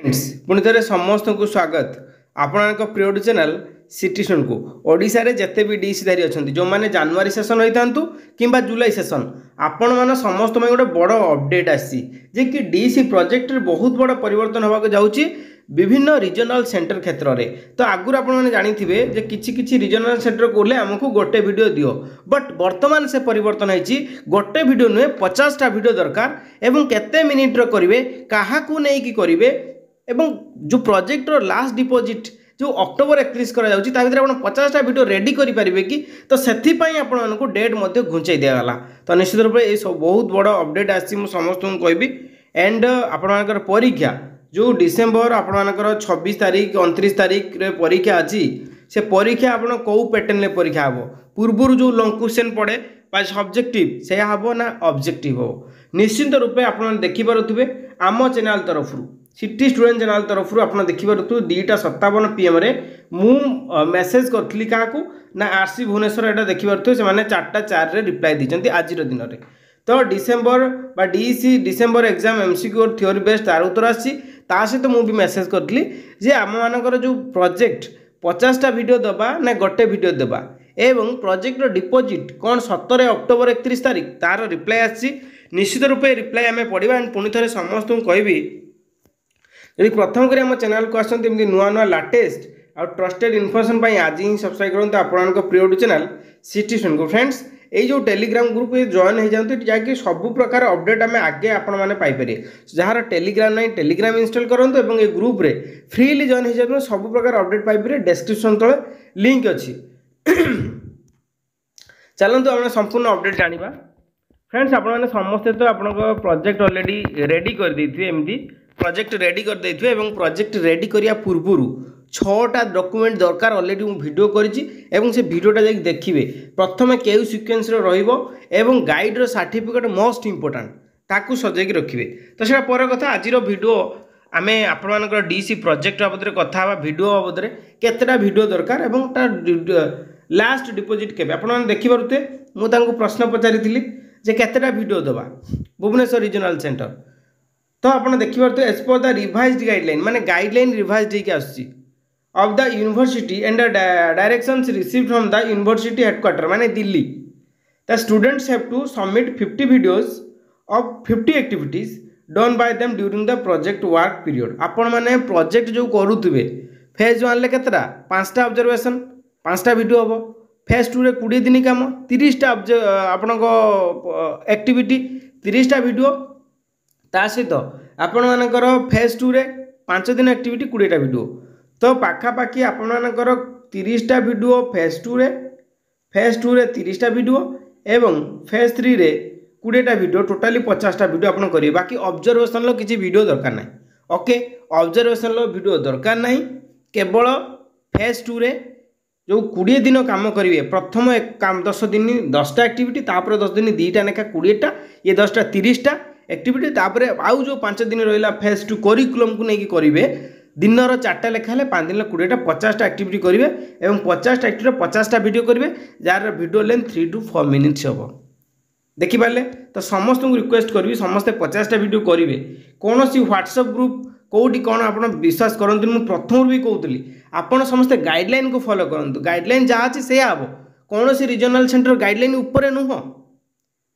पुणी थे समस्त को स्वागत आपण प्रिय चैनल सिटीजन को ओडिशा रे जते भी डीसी धारी अच्छा जो मैंने जानुरी सेसन होता कि जुलाई सेसन आपण मान समस्त में गोटे बड़ अपडेट आसी कि डीसी प्रोजेक्ट बहुत बड़ परिवर्तन होगा जाऊँगी विभिन्न रिजनल सेंटर क्षेत्र में। तो आगुरी आपने जानी कि रिजनल सेंटर कहले आमको गोटे वीडियो दियो बट वर्तमान से परिवर्तन होती गोटे वीडियो नुहे 50टा वीडियो दरकार एवं केते मिनिट्र करेंगे क्या करेंगे एवं जो प्रोजेक्ट लास्ट डिपोजिट जो अक्टोबर 31 करा जाउची ता भीतर आपण 50टा वीडियो रेडी करि परिबे कि तो सेथि पई आपण मानको डेट मध्ये घुंचाई दिया गला। तो निश्चित रूप ए सब बहुत बड़ अपडेट आसी मु समस्त को कहबी एंड आपण मानकर परीक्षा जो डिसेंबर आपण मानकर 26 तारीख 29 तारीख रे परीक्षा अछि से परीक्षा आपण को पैटर्न ले परीक्षा हबो पूर्वरु जो लॉन्ग क्वेश्चन पड़े बा सब्जेक्टिव से हबो ना ऑब्जेक्टिव हो निश्चित रूप आपण देखि पारुथबे आम चैनल तरफ सिटी स्टूडेंट चैनल तरफ आप देखिए 2:57 PM मु मेसेज करी क्या ना आरसी भुवनेश्वर यहाँ देखिए से 4:04 रिप्लाई दीजिए आज दिन में। तो डिसेंबर बा डीसी डिसेंबर एग्जाम एमसीक्यू और थ्योरी बेस्ड तार उत्तर आसी सहित मुझे मेसेज करी जे आम मानकर जो प्रोजेक्ट 50टा वीडियो दबा ना गोटे वीडियो देवा एवं प्रोजेक्ट डिपोजिट कौन 17 अक्टोबर 31 तारीख तार रिप्लाई आसी निश्चित रूपे रिप्लाई आम पढ़ा पुणी थे समस्त कहबी यदि प्रथम कर आम चैनल को आसती नुआ नुआ लाटेस्ट और ट्रस्टेड इनफॉरमेशन आज ही सब्सक्राइब करूँ आपको प्रिय चैनल सिटीजन को। फ्रेंड्स ये जो टेलीग्राम ग्रुप जॉइन हो जाती जहाँकि सब प्रकार अपडेट आम आगे आपरे जार टेलीग्राम ना टेलीग्राम इंस्टॉल करूँ और ये ग्रुप रे फ्रीली जॉइन हो जाए सब प्रकार अपडेट पाइबे डिस्क्रिप्शन तले लिंक अच्छी। चलते आम संपूर्ण अपडेट जाना। फ्रेंड्स आपने समस्ते तो आप प्रोजेक्ट ऑलरेडी रेडी कर देते एमती प्रोजेक्ट रेडी कर देते एवं प्रोजेक्ट रेडी करिया पूर्व 6टा डॉक्यूमेंट दरकार ऑलरेडी मु वीडियो करिछि एवं से वीडियोटा जाई देखिबे प्रथमे केउ सीक्वेंस रे रहिबो एवं गाइड रो सर्टिफिकेट मोस्ट इंपोर्टेंट ताकू सजाई के रखिबे। तो सेटा पर कथा आजिर वीडियो आमे आपण मानकर डीसी प्रोजेक्ट बाबद रे कथा बा वीडियो बाबद रे केतेटा वीडियो दरकार एवं ता लास्ट डिपोजिट केबे आपण माने देखि परते मु तांको प्रश्न पचारिथिली जे केतेटा वीडियो दबा भुवनेश्वर रीजनल सेंटर। तो आप देखिए as per the revised guideline माने गाइडलाइन रिवाइज्ड होकर आसुची of the university and directions received from the university headquarter माने Delhi the students have to submit 50 videos of 50 activities done by them during the project work period. आपण माने project जो करूथुबे phase 1 ले केतरा 5टा ऑब्जर्वेशन 5टा वीडियो हबो फेज 2 रे 20 दिन काम 30टा आपनको एक्टिविटी 30टा वीडियो ता सहित आपण मानकर फेज 2 रे 5 दिन एक्टिविटी 20टा वीडियो। तो पाखापाखि आपण मानकर 30टा वीडियो फेज 2 रे 30टा वीडियो एवं फेज 3 रे 20टा वीडियो टोटाली 50टा वीडियो आपण करिवे बाकी ऑब्जर्वेशन लो किछि वीडियो दरकार नै। ओके ऑब्जर्वेशन लो वीडियो दरकार नै केवल फेज 2 रे जो 20 दिन काम करेंगे प्रथम काम 10 दिन 10टा एक्टिविटी तापर 10 दिन 2टा लेखा 20टा ये 10टा 30टा एक्टिविटी तापर आउ जो 5 दिन रहा फेज 2 करिकुलम को लेकिन करेंगे दिन 4टा लेखा 5 दिन 20टा 50टा एक्टिविटी करेंगे और 50टा एक्टिविटी 50टा वीडियो करेंगे jar video length 3 to 4 minutes हम देखिपारे। तो समस्त को रिक्वेस्ट करी समस्ते 50टा वीडियो करेंगे कौन सी व्हाट्सएप ग्रुप कौटी कौन आप विश्वास करते मुझे प्रथम भी कहती आपड़ समस्ते गाइडलाइन को फॉलो करूँ गाइडलाइन जहाँ अच्छे से हम कौन सी रिजनल सेंटर गाइडलाइन उपर नुह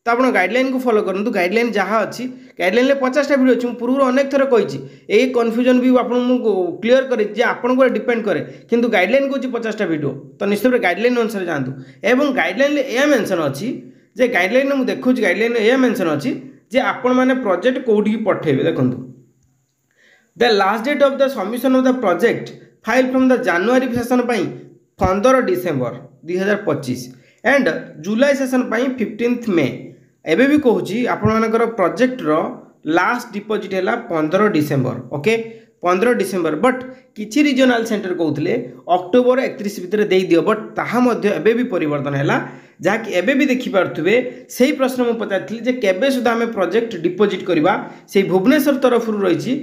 तो आप गाइडलाइन को फॉलो करूँ गाइडलाइन जहाँ अच्छी गाइडलाइन 50टा वीडियो अच्छी पूर्व अनेक थर कही यही कन्फ्यूजन भी आपको क्लीयर करे आपको डिपेंड करे किंतु गाइडलाइन कौन 50टा वीडियो। तो निश्चित गाइडलाइन अनुसार जातु एवं गाइडलाइन यह मेंशन अच्छी जे गाइडलाइन मुझे देखुच गाइडलाइन यह मेंशन अच्छी जे आपण मैंने प्रोजेक्ट कौटी पठेबे देखूँ the last date of the submission of the project file from the January session 15 December 2025 and July session 15 मे एबे भी कहूँ आपर प्रोजेक्ट रो लास्ट डिपोजिट है 15 डिसेंबर। ओके 15 डिसेंबर बट किछि रिजनल सेंटर कहते अक्टोबर 31 भितर दे दियो बट ताहा मध्य एबे भी परिवर्तन है जहाँकि एबे भी देखिपे से ही प्रश्न मुझे पचारि जे केबे सुधा आम प्रोजेक्ट डिपोजिट करवा से भुवनेश्वर तरफ रही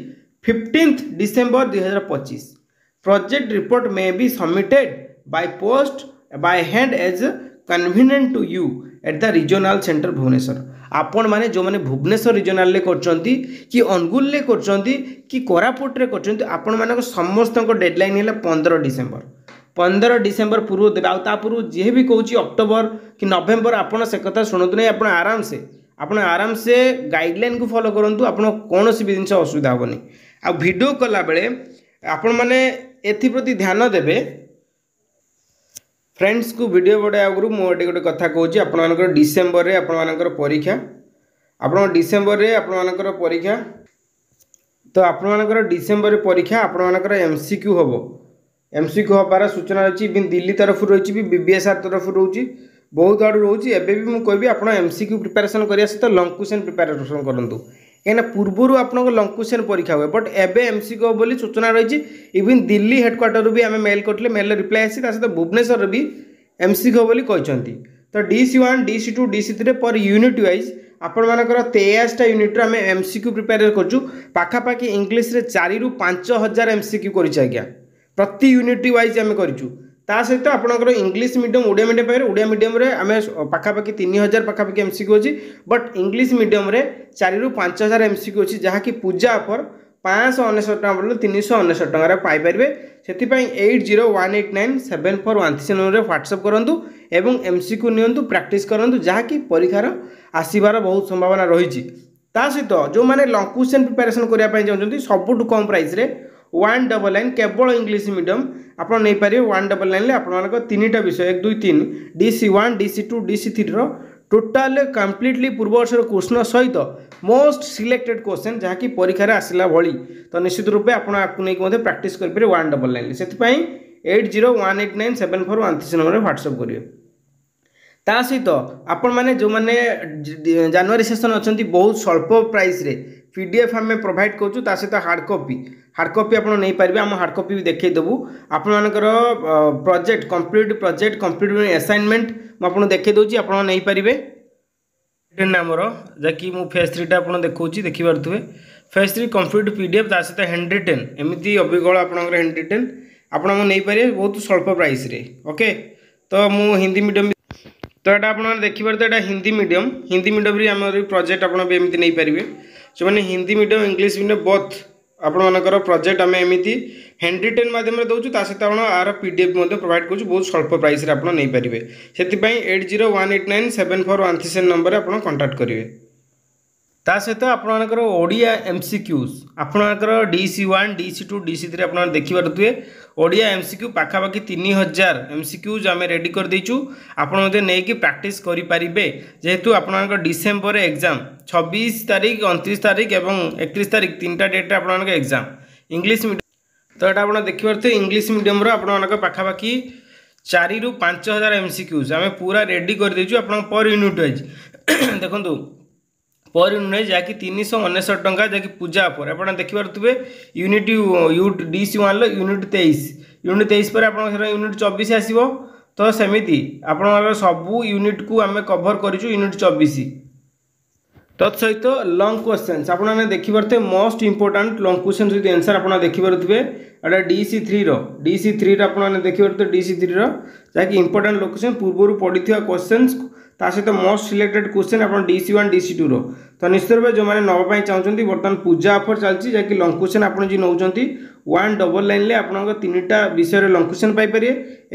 15 December 2025 project report may be submitted by post by hand as convenient to you at the regional centre Bhubaneswar. आपण माने जो माने भुवनेश्वर रिजनाल ले करचंती कि अनुगुल ले करचंती कि कोरापुट रे करचंती आपण मानको समस्त डेडलाइन है 15 डिसेम्बर। 15 डिसेम्बर पूर्व देवे आ पूर्व जी भी कहूँ अक्टोबर कि नवेम्बर आपड़ से कथा शुणु नहीं। आप आराम से गाइडलाइन को फॉलो करूँ। आप कौन भी जिन असुविधा हेनी। आ वीडियो कला बेले आपण मैंने एप्रति ध्यान देवे फ्रेंड्स को वीडियो बढ़ाया आगु मुझे गोटे कथा कहूँ आपर डिसेम्बर रे आपर परीक्षा आप डिसेम्बर रे आपर परीक्षा तो आपर डिसेम्बर परीक्षा आपर एमसीक्यू हम एमसीक्यू हबार सूचना रही दिल्ली तरफ रही बीबीएसआर तरफ रोचे बहुत आड़ रोचे एवं भी मुझे कहबी आप एमसीक्यू प्रिपेरेसन करने सहित लंग क्वेश्चन प्रिपेरेसन करूँ कहीं पूर्वर आपको लंग क्वेश्चन परीक्षा हुए बट एवं एमसीक्यू बोली सूचना रही इवन दिल्ली हेडक्वार्टर भी आम मेल करते मेल रिप्लाई आसी सहित भुवनेश्वर भी एमसीक्यू बोली कहते तो DC1 DC2 DC3 per unit wise आपण मानकर 23टा यूनिट आम एमसीक्यू प्रिपेयर करूँ पाखापाखि इंग्लीश 4 ରୁ 5,000 एमसीक्यू कर प्रति यूनिट वाइज आम करूँ ता सहित आपंकर इंग्लीश मीडियम ओडिया मीडियम पाखे ओडिया मीडियम आम पाखापाखि 3,000 पाखापाखि एमसीक्यू अच्छी बट इंग्लीश मीडियम 4 ରୁ 5,000 एमसीक्यू अच्छी जहाँकि पूजा ऑफर 599 टका बदले 399 टकर पाइपर से 80189741 नंबर व्हाट्सअप करूँ एवं एमसीक्यू नियंतु प्रैक्टिस करूँ जहाँकि परीक्षार आसबार बहुत संभावना रही। सहित जो मैंने लंग क्वेश्चन प्रिपेरेसन करने चाहते सबुठ कम प्राइस रे 199 केवल इंग्लीश मीडियम आप नहीं पारे 199 आप 3टा विषय 1 2 3 DC1 DC2 DC3 total completely पूर्व वर्षर क्वेश्चन सहित मोस्ट सिलेक्टेड क्वेश्चन जहाँकि परीक्षार आसला भली तो निश्चित रूपे आपको नहीं प्रैक्टिस करेंगे 199 से 80189741 नंबर व्हाट्सअप करेंगे। ता सहित आपण मैंने जो मैंने जनवरी सेशन अच्छा बहुत स्वल्प प्राइस रे पीडीएफ आम प्रोवाइड करूँ सहित हार्ड कॉपी आप नहीं पारे आम हार्ड कॉपी भी देखईदेवु आपर प्रोजेक्ट कंप्लीट असाइनमेंट मुझे देखई दूसरी आप नहीं पारे नामर जहाँकि मु फेज 3 आप देखा देखिपे फेज 3 कंप्लीट पीडीएफ सहित हैंड रिटेन एमती अभिगल आपंकर हैंड रिटेन आप नहीं पारे बहुत स्वल्प प्राइस रे। ओके तो मु हिंदी मीडियम तो यहाँ आप देखिए तो यहाँ हिंदी मीडियम आम प्रोजेक्ट आप नहीं पारे जो मैंने Hindi medium English medium both आपर प्रोजेक्ट आम एमती हैंड रिटेन मध्यम दूँ सहित आर पीडीएफ प्रोवाइड करूँ बहुत स्वल्प प्राइस आप नहीं पारे से 80189741 नंबर आप कांटेक्ट करेंगे। ता सहित आपर Odia MCQs आपर DC1 DC2 DC3 आप देखिपे ओडिया एमसीक्यू पाखापाखि 3,000 एमसीक्यूज आम रेडी कर देचु आप नहीं प्रैक्टिस करेंगे जेहेतु आप डिसेम्बर एग्जाम 26 तारीख 29 तारीख और 31 तारीख 3टा डेट आप एग्जाम इंग्लीश मीडियम तो यहाँ आप देखिपे इंग्लीश मीडियम आप पाखापाखि 4 ରୁ 5,000 एमसीक्यूज आम पूरा रेडी कर देचु आप पर यूनिट वाइज देखो पर यूनिट जहाँकि 399 टंका जहाँकि पूजा ऑफर आप देखिपे यूनिट DC1 यूनिट 23 पर आप यूनिट 24 आसो तो सेमती आप सबू यूनिट को आम कभर करूँ यूनिट 24 तत्सहित लंग क्वेश्चन आपने देखिपे most important long question with answer आप देखिपे एटा DC3 आपने देखिपे DC3 जहाँकि इंपोर्टाट क्वेश्चन पूर्व पड़ी क्वेश्चन सहित मोस्ट सिलेक्टेड क्वेश्चन आप DC1 DC2 तो निश्चित रूप जो मैंने नापी चाहते बर्तमान पूजा ऑफर चलती जहाँकि लंग क्वेश्चन आप नौ 199 आप 3टा विषय लंग क्वेश्चन पाइपर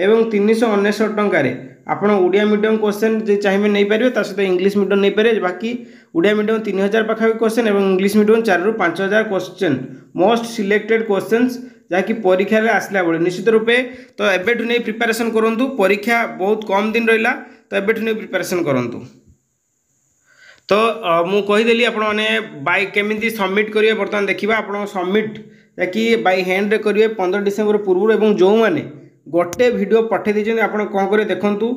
और 399 टकर आप ओडिया मीडियम क्वेश्चन जो चाहिए नहीं पारे सहित इंग्लीश मीडियम नहीं पारे बाकी ओडिया मीडियम 3,000 पाखापाखि क्वेश्चन और इंग्लीश मीडियम 4 ରୁ 5,000 क्वेश्चन मोस्ट सिलेक्टेड क्वेश्चन जहाँकि परीक्षा आसला बेले निश्चित रूपे तो एबेठू नहीं प्रिपेरेसन करूँ परीक्षा बहुत कम दिन रहा तो एबेठू नहीं प्रिपेरेसन करूँ तो मु कहीदेली आपने बाय केमी सबमिट करेंगे बर्तमान देखा आप सबमिट जहाँकि बाय हैंड रे करेंगे 15 डिसेम्बर पूर्व और जो मैंने गोटे वीडियो पठे देते आप कौन करेंगे देखूँ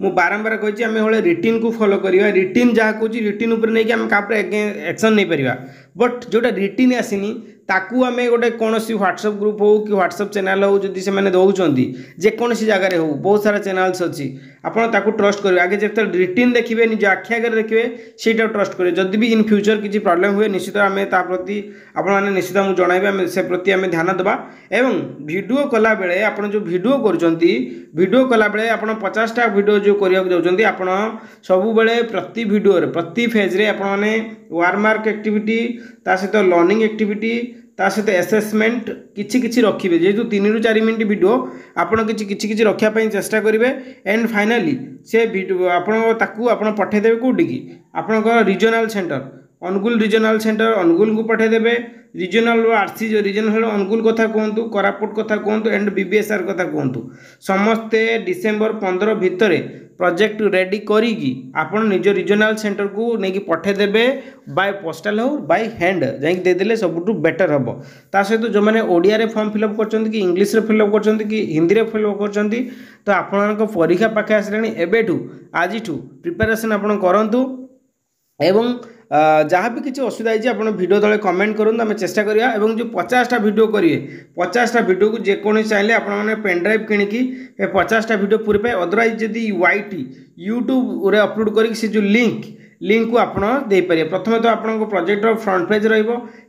मु बारंबार कही रिटिन को फॉलो करिया रिटिन जहाँ कह रिटिन उपर नहीं आम एक्शन नहीं पारिबा बट जोटा रिटिन आसीनी ताकू आम गोटे कौन सी व्हाट्सएप ग्रुप हो कि व्हाट्सएप चैनल हो जदि से दौरान जेकोसी जगार हो बहुत सारा चैनल्स अच्छी आपड़ ट्रस्ट करेंगे आगे जो रिटिन देखिए निज आखि आगे देखिए ସେଇଟା ट्रस्ट करेंगे जदि भी इन फ्यूचर किसी प्रॉब्लम हुए निश्चित आम प्रति आपने निश्चित आमको जनइबे से प्रति आम ध्यान देवा एवं वीडियो कला बेले आप जो वीडियो वीडियो कला बेले आप 50टा वीडियो जो करने जाऊँच आप सब बेले प्रति वीडियो प्रति फेज्रे आपने वार्मार्क एक्टिविटी ता सहित लर्निंग एक्टिविटी ता सहित एसेसमेंट किछि रखिए जेहेतु 3 ରୁ 4 मिनट वीडियो आपड़ किछि रखापी चेष्टा करेंगे एंड फाइनाली से आपड़ पठेदेवे कौटी की आपंकर regional centre Angul regional centre Angul को पठेदेवे रिजनल आरसी जो रिजनल अनुगुल कथा कहतु कोरापुट कथा कहतु एंड बीबीएसआर कथा कहतु समस्ते डिसेम्बर 15 भितर प्रोजेक्ट रेडी करी आपड़ निज रिजनल सेंटर को लेकिन पठेदेवे बाय पोस्टाल हो बाय हैंड जाकि देदेले सबुठु बेटर हम ता सहित जो मैंने ओडिया रे फॉर्म फिलअप कर कि इंग्लिश रे फिलअप कर कि हिंदी रे फिलअप कर तो आपण परीक्षा पाखे आसलानी एबेठू आज प्रिपेरेसन आपण करंतु एवं जहाँ भी किसी असुविधा है आप वीडियो तले कमेंट करूँ आम चेष्टा करिया एवं जो 50टा वीडियो करिए 50टा वीडियो को जेकोसी चाहिए आपने पेनड्राइव किणिकी 50टा वीडियो पूरी पाए अदरवाइज जदि वाईटी यूट्यूब रे अपलोड कर जो लिंक को आप देपारे प्रथम तो आप प्रोजेक्टर फ्रंट पेज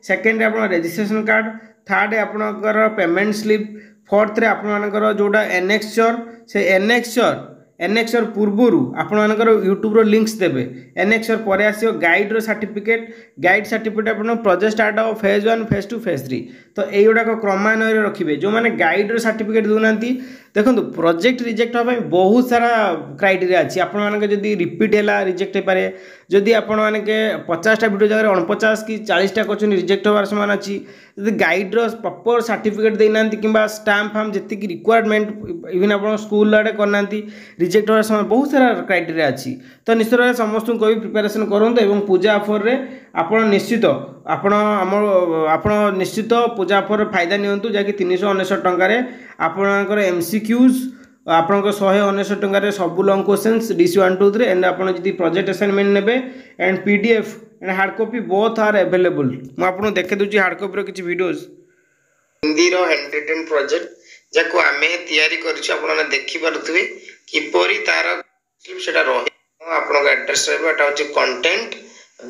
सेकेंड आप रजिस्ट्रेशन कार्ड थर्ड आपणकर पेमेंट स्लिप फोर्थ आपणकर जोटा एनेक्सचर से एनेक्सर पूर्वर आपर यूट्यूब लिंक्स देवे एनेक्सर पर आसो गाइड सर्टिफिकेट आप प्रोजेक्ट स्टार्ट हो फेज 1 फेज 2 फेज 3 तो युवाक क्रमान्वय रखिए जो मैंने गाइड सर्टिफिकेट दूना देखो प्रोजेक्ट रिजेक्ट हाँ बहुत सारा क्राइटेरिया अच्छी आपड़ी रिपीट है रिजेक्ट हो पारे जदि आपण मैंने 50टा वीडियो जगह 49 कि 40टा क्वेश्चन रिजेक्ट होवार समान अच्छी जब गाइड्र प्रॉपर सर्टिफिकेट देना कि स्टाम्प फार्म जी रिक्वायरमेंट इवन आप स्कूल आड़े करना रिजेक्ट होवार समय बहुत सारा क्राइटेरिया अच्छी तो निश्चित भाव समस्त को भी प्रिपेरेसन करूँ पूजा ऑफर रे आपण निश्चित आपण निश्चित पूजा ऑफर फायदा नियंतु जहाँकि 399 टंकार आपणकर एमसीक्यूज आपंकर 199 टंकार सब लॉन्ग क्वेश्चंस DC 1 2 3 एंड आपन जदि प्रोजेक्ट असाइनमेंट नेबे and PDF and hard copy both are available मु आपन देखे दूची हार्ड कॉपी रो किछि वीडियोस हिंदी रो हैंड रिटन प्रोजेक्ट जाको आमे तयारी करछु आपन देखि परथुवे किपरि तार सेटा रहे आपन एड्रेस रहबा एटा होची कंटेंट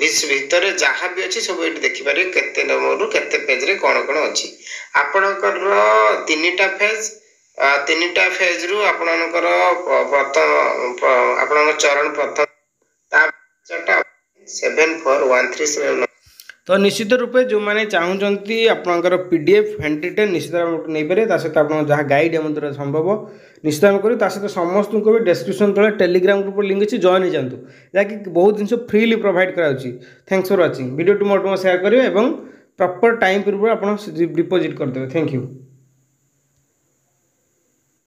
भितर जहाँ भी अच्छी सब ये देखिपारे केते नंबर केते पेज रे कौन कौन अच्छी आपणकर 3टा फेज रु आपणकर प्रथम आपणकर चरण प्रथम 74137 तो निश्चित रूपे जो मैंने चाहूँगी आपंकर PDF हैंड रिटन निश्चित नहीं पारे सहित आप जहाँ गाइड एम द्वारा संभव निश्चित भाव करें सहित समस्त को भी डिस्क्रिप्शन तले टेलीग्राम ग्रुप लिंक अच्छी जॉइन हो जातु जहाँकि बहुत जिन फ्रीली प्रोवाइड कराऊँगी thanks for watching video to more share करेंगे और प्रॉपर टाइम पूर्व आप डिपोजिट करदे थैंक यू।